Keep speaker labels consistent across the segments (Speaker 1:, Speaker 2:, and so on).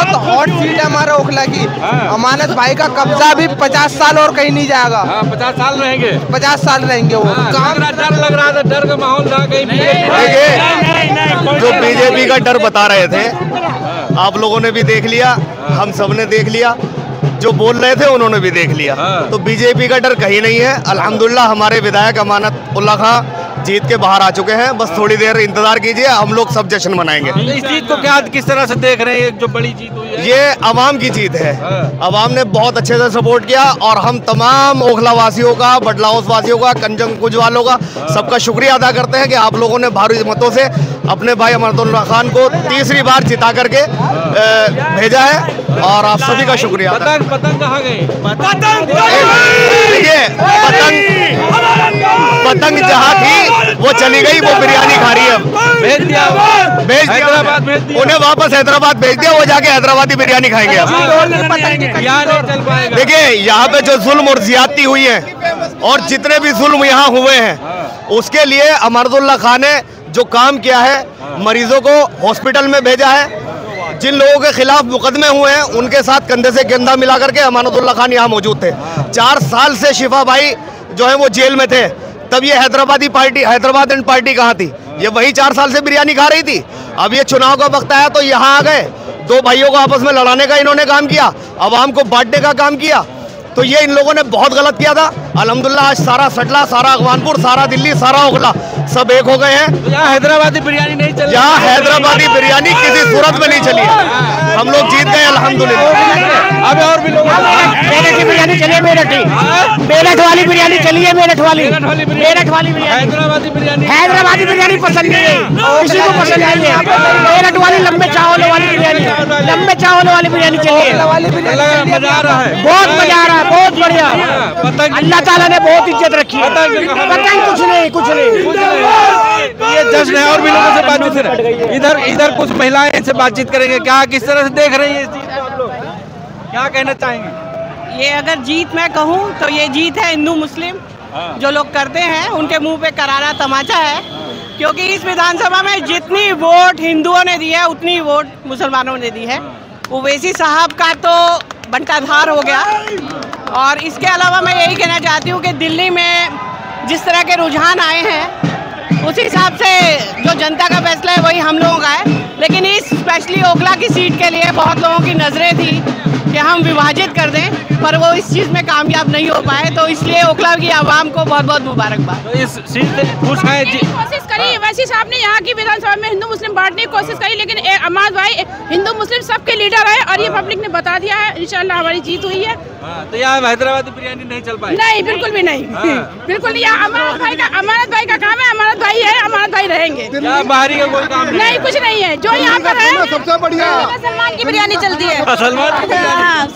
Speaker 1: बहुत hot seat है हमारा ओखला की। अमानत भाई का कब्जा भी 50 साल और कहीं नहीं जाएगा।
Speaker 2: 50 साल रहेंगे,
Speaker 1: 50 साल रहेंगे वो।
Speaker 2: डर लग रहा था, डर का माहौल था कहीं।
Speaker 3: देखिए, जो बीजेपी का डर बता रहे थे आप लोगों ने भी देख लिया, हम सब ने देख लिया, जो बोल रहे थे उन्होंने भी देख लिया। तो बीजेपी का डर कहीं नहीं है। अल्हम्दुलिल्लाह हमारे विधायक अमानत उल्लाह खां जीत के बाहर आ चुके हैं। बस थोड़ी देर इंतजार कीजिए, हम लोग सब जश्न मनाएंगे।
Speaker 2: इस जीत को क्या किस तरह से देख रहे हैं, जो बड़ी जीत हुई है?
Speaker 3: ये अवाम की जीत है। अवाम ने बहुत अच्छे से सपोर्ट किया और हम तमाम ओखला वासियों का, बडलाउस वासियों का, कंजंग कुछ वालों का सबका शुक्रिया अदा करते हैं कि आप लोगों ने भारी मतों से अपने भाई अमानतुल्लाह खान को तीसरी बार जिता करके भेजा है और आप सभी का शुक्रिया।
Speaker 2: पतंग कहाँ गए?
Speaker 3: देखिए, पतंग जहाँ थी वो चली गई, वो बिरयानी खा रही है।
Speaker 2: भेज दिया
Speaker 3: हैदराबाद भेज दिया, उन्हें वापस हैदराबाद भेज दिया। वो जाके हैदराबादी बिरयानी खाएंगे। देखिए, यहाँ पे जो जुल्म और ज्यादती हुई है और जितने भी जुल्म यहाँ हुए हैं उसके लिए अमानतुल्लाह खान ने जो काम किया है, मरीजों को हॉस्पिटल में भेजा है, जिन लोगों के खिलाफ मुकदमे हुए हैं उनके साथ कंधे से कंधा मिला करके अमानतुल्लाह खान यहाँ मौजूद थे। 4 साल से शिफा भाई जो है वो जेल में थे, तब ये Hyderabadi party, Hyderabad and party कहाँ थी? ये वही 4 साल से बिरयानी खा रही थी। अब ये चुनाव का वक्त आया तो यहाँ आ गए, 2 भाइयों को आपस में लड़ाने का इन्होंने काम किया, आवाम को बांटने का काम किया। तो ये इन लोगों ने बहुत गलत किया था। अल्हम्दुलिल्लाह आज सारा सटला, सारा अगवानपुर, सारा दिल्ली, सारा ओखला सब एक हो गए हैं।
Speaker 2: तो यहाँ हैदराबादी बिरयानी नहीं चली,
Speaker 3: यहाँ हैदराबादी बिरयानी किसी सूरत में नहीं चली है। हम लोग जीत गए अल्हम्दुलिल्लाह।
Speaker 2: अब और भी लोग
Speaker 4: मेरठ की बिरयानी चली है, मेरठ वाली बिरयानी चली है, मेरठ वाली बिरयानी। हैदराबादी बिरयानी पसंद नहीं है, किसी को पसंद नहीं है। मेरठ वाली लंबे चावलों वाली बिरयानी, लंबे चावलों वाली बिरयानी चली है।
Speaker 2: मजा आ रहा है,
Speaker 4: बहुत मजा आ रहा है, बहुत बढ़िया। अल्लाह ताला ने बहुत इज्जत रखी है। पतंग कुछ नहीं, कुछ नहीं।
Speaker 2: ये जश्न है। और भी लोगों से बातचीत करें। इधर कुछ महिलाएं इनसे बातचीत करेंगे। क्या किस तरह से देख रही है इस जीत को आप लोग? क्या कहना चाहेंगे?
Speaker 5: ये अगर जीत मैं कहूँ तो ये जीत है हिंदू मुस्लिम जो लोग करते हैं उनके मुंह पे करारा तमाचा है, क्योंकि इस विधानसभा में जितनी वोट हिंदुओं ने दी है उतनी वोट मुसलमानों ने दी है। ओवैसी साहब का तो बंटाधार हो गया। और इसके अलावा मैं यही कहना चाहती हूँ कि दिल्ली में जिस तरह के रुझान आए हैं उस हिसाब से जो जनता का फैसला है वही हम लोगों का है। लेकिन इस स्पेशली ओखला की सीट के लिए बहुत लोगों की नज़रें थी कि हम विभाजित कर दें, पर वो इस चीज़ में कामयाब नहीं हो पाए। तो इसलिए ओखला की आवाम को बहुत बहुत मुबारकबाद।
Speaker 2: तो इस सीट से खुश है?
Speaker 6: कोशिश करी वैसी साहब ने यहाँ की विधानसभा में हिंदू मुस्लिम बांटने की कोशिश करी, लेकिन अमानत भाई हिंदू मुस्लिम सबके लीडर है और ये पब्लिक ने बता दिया है। इंशाल्लाह हमारी जीत हुई है।
Speaker 2: तो यहाँ हैदराबादी बिरयानी नहीं चल पाई?
Speaker 6: नहीं, बिल्कुल भी नहीं। बिल्कुल नहीं। अमानत भाई का काम है, अमानत भाई है, अमानत भाई रहेंगे।
Speaker 2: बाहरी का कोई काम
Speaker 6: नहीं, कुछ नहीं है। जो यहाँ पर है
Speaker 1: सबसे बढ़िया
Speaker 6: सलमान की बिरयानी चलती है।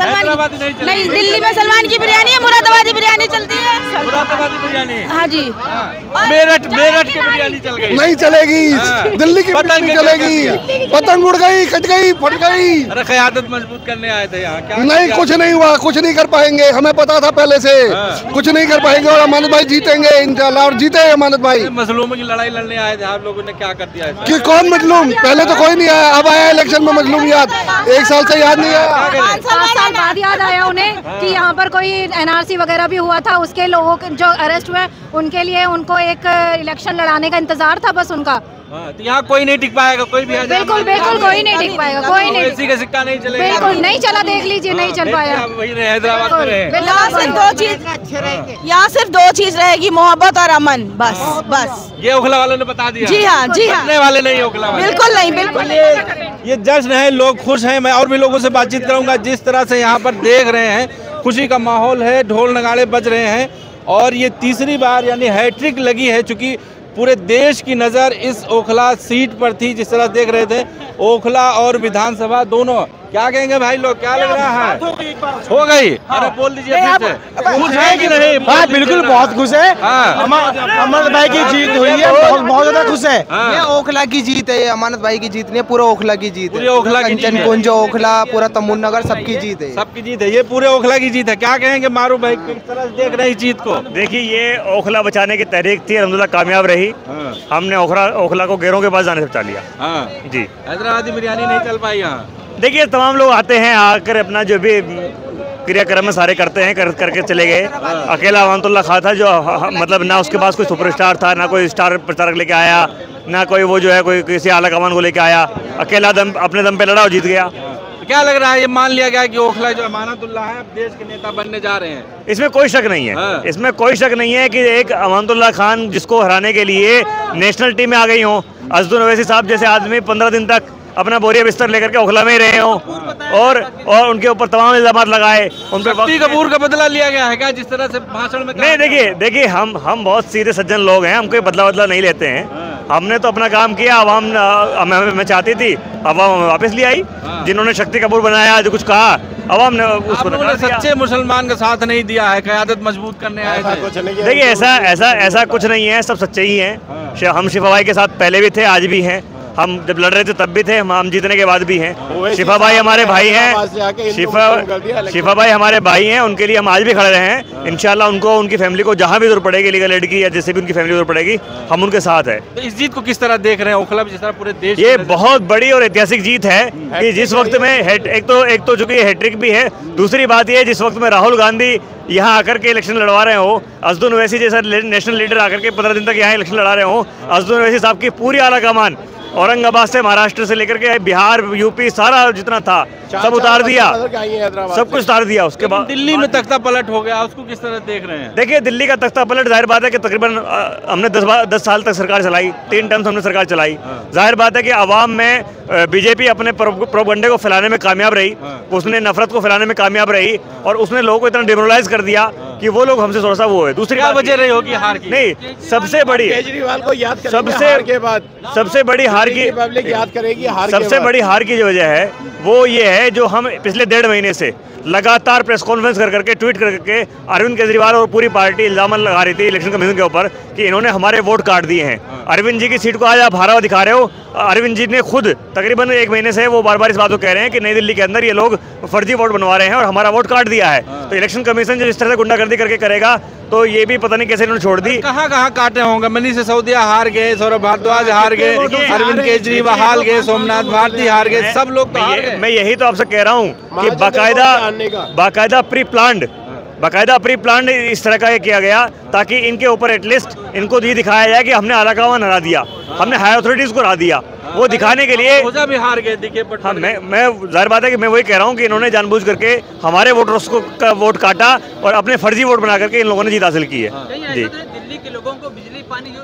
Speaker 2: हैदराबादी
Speaker 6: नहीं, दिल्ली में सलमान की बिरयानी है, मुरादाबादी बिरयानी चलती है।
Speaker 2: मुरादाबादी बिरयानी?
Speaker 6: हाँ जी।
Speaker 2: मेरठ की बिरयानी चल गई?
Speaker 1: नहीं चलेगी, दिल्ली की पतंग चलेगी। पतंग उड़ गई, कट गई, फट गई।
Speaker 2: अरे क़यादत मजबूत करने आए थे यहाँ, क्या
Speaker 1: नहीं, कुछ नहीं हुआ, कुछ नहीं कर पाएंगे, हमें पता था पहले से। कुछ नहीं कर पाएंगे और अमानत भाई जीतेंगे इंशाल्लाह, और जीते अमानत भाई।
Speaker 2: मजलूमों की लड़ाई लड़ने आए थे, आप लोगों ने क्या कर दिया?
Speaker 1: कि कौन मजलूम? पहले तो कोई नहीं आया, अब आया इलेक्शन में मजलूम याद। 1 साल से याद नहीं आया।
Speaker 7: 5 साल बाद याद आया उन्हें कि यहाँ पर कोई NRC वगैरह भी हुआ था, उसके लोगों के जो अरेस्ट हुए उनके लिए उनको एक इलेक्शन लड़ाने का इंतजार था बस उनका।
Speaker 2: तो यहाँ कोई नहीं टिक पाएगा, कोई भी
Speaker 7: बिल्कुल कोई नहीं टिक पाएगा, कोई नहीं।
Speaker 2: किसी का सिक्का नहीं चलेगा,
Speaker 7: बिल्कुल नहीं चला, देख लीजिए नहीं चल पाया।
Speaker 2: हैदराबाद में रहे।
Speaker 5: यहाँ सिर्फ 2 चीज रहेगी, मोहब्बत और अमन, बस।
Speaker 2: ये ओखला वालों ने बता दिया?
Speaker 5: जी हाँ, जी हाँ।
Speaker 2: करने वाले नहीं ओखला वाले?
Speaker 5: बिल्कुल नहीं, बिल्कुल नहीं।
Speaker 2: ये जश्न है, लोग खुश हैं। मैं और भी लोगों से बातचीत करूंगा। जिस तरह से यहाँ पर देख रहे हैं, खुशी का माहौल है, ढोल नगाड़े बज रहे हैं और ये तीसरी बार यानी हैट्रिक लगी है, चूंकि पूरे देश की नज़र इस ओखला सीट पर थी। जिस तरह देख रहे थे, ओखला और विधानसभा दोनों। क्या कहेंगे भाई लोग, क्या लग रहा है? हो गई? अरे बोल दीजिए फिर से। खुश है कि नहीं?
Speaker 4: हाँ, बिल्कुल बहुत खुश है। अमानत भाई की जीत हुई है, बहुत ज्यादा खुश है।
Speaker 1: ये ओखला की जीत है, ये अमानत भाई की जीत नहीं है, पूरा ओखला की जीत है।
Speaker 2: पूरे ओखला की जीत है।
Speaker 1: कंचन कुंज, ओखला, पूरा तमुन नगर सबकी जीत है।
Speaker 2: सबकी जीत है, ये पूरे ओखला की जीत है। क्या कहेंगे मारू भाई, किस तरह से देख रहे हैं जीत को?
Speaker 3: देखिए, ये ओखला बचाने की तहरीक थी, अल्हम्दुलिल्लाह कामयाब रही। हमने ओखला को गैरों के पास जाने से बचा लिया।
Speaker 2: हाँ
Speaker 3: जी।
Speaker 2: हैदराबादी बिरयानी नहीं चल पाई यहाँ?
Speaker 8: देखिए तमाम लोग आते हैं, आकर अपना जो भी क्रियाक्रम में सारे करते हैं, करके चले गए। अकेला अमानतुल्लाह खान था जो मतलब ना उसके पास कोई सुपरस्टार था, ना कोई स्टार प्रचारक लेके आया, ना कोई वो जो है कोई किसी आला कमान को लेके आया। अकेला अपने दम पे लड़ा और जीत गया।
Speaker 2: क्या लग रहा है, ये मान लिया गया कि ओखला जो अमानतुल्लाह है अब देश के नेता बनने जा रहे हैं?
Speaker 8: इसमें कोई शक नहीं है, इसमें कोई शक नहीं है कि एक अमानतुल्लाह खान जिसको हराने के लिए नेशनल टीम में आ गई हो, असदुन ओवैसी साहब जैसे आदमी 15 दिन तक अपना बोरिया बिस्तर लेकर के ओखला में ही रहे हो और उनके ऊपर तमाम इल्जाम लगाए, उन पर
Speaker 2: शक्ति कपूर का बदला लिया गया है क्या जिस तरह से भाषण में?
Speaker 8: नहीं, देखिए हम बहुत सीधे सज्जन लोग हैं, हम कोई बदला नहीं लेते हैं। हमने तो अपना काम किया, अवाम मैं चाहती थी अवाम वापस ले आई। जिन्होंने शक्ति कपूर बनाया, जो कुछ कहा अवाम ने उसको
Speaker 2: सच्चे मुसलमान का साथ नहीं दिया है, क़यादत मजबूत करने आए थे।
Speaker 8: देखिए ऐसा कुछ नहीं है, सब सच्चे ही हैं। हम शिफा भाई के साथ पहले भी थे, आज भी हैं। हम जब लड़ रहे थे तब भी थे, हम जीतने के बाद भी हैं। शिफा भाई हमारे भाई हैं, शिफा भाई हमारे भाई हैं, उनके लिए हम आज भी खड़े रहे हैं। इंशाल्लाह उनको, उनकी फैमिली को जहाँ भी जरूरत पड़ेगी, लीगल एड की या जैसे भी उनकी फैमिली जरूरत पड़ेगी, हम उनके साथ है।
Speaker 2: तो इस जीत को किस तरह देख रहे हैं ओखला में, जिस तरह पूरे देश?
Speaker 8: ये बहुत बड़ी और ऐतिहासिक जीत है कि जिस वक्त में एक तो चूंकि हैट्रिक भी है, दूसरी बात ये जिस वक्त में राहुल गांधी यहाँ आकर के इलेक्शन लड़वा रहे हो, असदुन ओवैसी जैसा नेशनल लीडर आकर के 15 दिन तक यहाँ इलेक्शन लड़ा रहे हो, असदुन ओवैसी साहब की पूरी आला कमान औरंगाबाद से, महाराष्ट्र से लेकर के बिहार, यूपी, सारा जितना था सब उतार दिया, सब कुछ उतार दिया। उसके बाद
Speaker 2: दिल्ली में तख्ता पलट हो गया, उसको किस तरह देख रहे हैं?
Speaker 8: देखिए दिल्ली का तख्ता पलट, जाहिर बात है कि तकरीबन हमने 10 साल तक सरकार चलाई, 3 टर्म्स हमने सरकार चलाई। जाहिर बात है कि आवाम में बीजेपी अपने प्रोपगंडे को फैलाने में कामयाब रही, उसने नफरत को फैलाने में कामयाब रही और उसने लोगों को इतना डिमोरलाइज कर दिया कि वो लोग हमसे थोड़ा सा वो है। दूसरी
Speaker 2: क्या वजह रही होगी हार की?
Speaker 8: नहीं, सबसे बड़ी
Speaker 3: केजरीवाल को याद
Speaker 8: सबसे बड़ी हार की
Speaker 3: पब्लिक याद करेगी।
Speaker 8: सबसे बड़ी हार की जो वजह है वो ये है जो हम पिछले 1.5 महीने से लगातार प्रेस कॉन्फ्रेंस करके ट्वीट करके अरविंद केजरीवाल और पूरी पार्टी इल्जाम लगा रही थी इलेक्शन कमीशन के ऊपर कि इन्होंने हमारे वोट काट दिए हैं। अरविंद जी की सीट को आज आप हारा हुआ दिखा रहे हो। अरविंद जी ने खुद तकरीबन 1 महीने से वो बार बार इस बात को कह रहे हैं कि नई दिल्ली के अंदर ये लोग फर्जी वोट बनवा रहे हैं और हमारा वोट काट दिया है। तो इलेक्शन कमीशन जब इस तरह से गुंडागर्दी करके करेगा तो ये भी पता नहीं कैसे इन्होंने छोड़ दी।
Speaker 2: कहाँ काटे होंगे? मनीष सिसोदिया हार गए, सौरभ भारद्वाज हार गए, अरविंद केजरीवाल हार गए, सोमनाथ भारती हार गए, सब लोग तो हार गए।
Speaker 8: मैं यही तो आपसे कह रहा हूँ कि बाकायदा प्री प्लान इस तरह का किया गया ताकि इनके ऊपर एटलीस्ट इनको ये दिखाया जाए कि हमने आला कमान हरा दिया, हमने हाई अथॉरिटीज को हरा दिया। वो दिखाने के लिए
Speaker 2: भी हार गए दिखे।
Speaker 8: हाँ, मैं जाहिर बात है कि मैं वही कह रहा हूँ कि इन्होंने जानबूझ करके हमारे वोटर्स का वोट काटा और अपने फर्जी वोट बना करके इन लोगों ने जीत हासिल की है। जी,
Speaker 9: दिल्ली के लोगों को बिजली पानी जो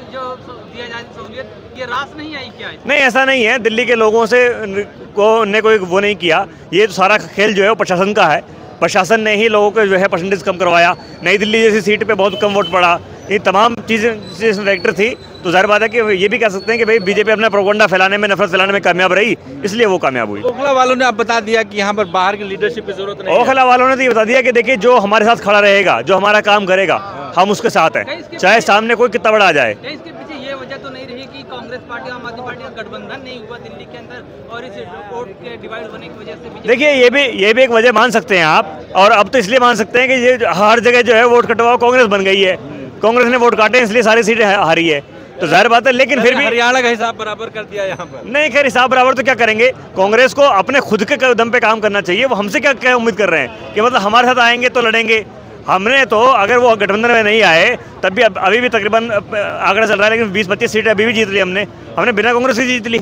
Speaker 9: दिया जाए सहूलियत, ये रास नहीं आई क्या?
Speaker 8: नहीं, ऐसा नहीं है। दिल्ली के लोगों से ने कोई वो नहीं किया। ये तो सारा खेल जो है वो प्रशासन का है। प्रशासन ने ही लोगों को जो है परसेंटेज कम करवाया। नई दिल्ली जैसी सीट पे बहुत कम वोट पड़ा। ये तमाम चीज़ें फैक्टर थी। तो जाहिर बात है कि ये भी कह सकते हैं कि भाई बीजेपी अपना प्रोपगंडा फैलाने में, नफरत फैलाने में कामयाब रही, इसलिए वो कामयाब हुई।
Speaker 2: ओखला वालों ने अब बता दिया कि यहाँ पर बाहर की लीडरशिप की जरूरत नहीं है।
Speaker 8: ओखला वालों ने तो ये बता दिया कि देखिए जो हमारे साथ खड़ा रहेगा, जो हमारा काम करेगा, हम उसके साथ हैं, चाहे सामने कोई कितना बड़ा आ जाए।
Speaker 9: इसके पीछे ये वजह तो नहीं रही कि कांग्रेस पार्टी, आम आदमी पार्टी का गठबंधन नहीं हुआ दिल्ली के अंदर और इस वोट के डिवाइड होने की वजह से? देखिए
Speaker 8: ये भी एक वजह मान सकते हैं आप, और अब तो इसलिए मान सकते हैं कि ये हर जगह जो है वोट कटवाओ कांग्रेस बन गई है। कांग्रेस ने वोट काटे इसलिए सारी सीटें हारी है, तो जाहिर बात है। लेकिन फिर भी
Speaker 2: हरियाणा का हिसाब बराबर कर दिया यहाँ पर।
Speaker 8: नहीं, खैर हिसाब बराबर तो क्या करेंगे, कांग्रेस को अपने खुद के दम पे काम करना चाहिए। वो हमसे क्या उम्मीद कर रहे हैं कि मतलब हमारे साथ आएंगे तो लड़ेंगे। हमने तो अगर वो गठबंधन में नहीं आए तब भी अभी भी तकरीबन आंकड़ा चल रहा है, लेकिन 20-25 सीटें अभी भी जीत ली हमने बिना कांग्रेस की जीत ली।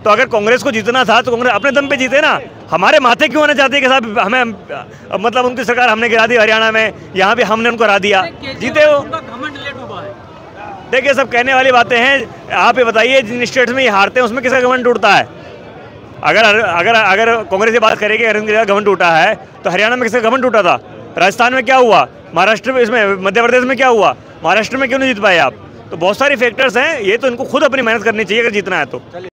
Speaker 8: तो अगर कांग्रेस को जीतना था तो कांग्रेस अपने दम पे जीते ना। हमारे माथे क्यों होना चाहते हैं कि साहब हमें मतलब उनकी सरकार हमने गिरा दी हरियाणा में, यहाँ भी हमने उनको हरा दिया, जीते हो। देखिए सब कहने वाली बातें हैं। आप ये बताइए जिन स्टेट्स में ये हारते हैं उसमें किसका घमंड टूटता है? अगर कांग्रेस ये बात करेगी अरविंद केजरीवाल घमंड टूटा है तो हरियाणा में किसका घमंड टूटा था? राजस्थान में क्या हुआ? महाराष्ट्र में, इसमें मध्य प्रदेश में क्या हुआ? महाराष्ट्र में क्यों नहीं जीत पाए आप? तो बहुत सारी फैक्टर्स हैं। ये तो इनको खुद अपनी मेहनत करनी चाहिए अगर जीतना है तो।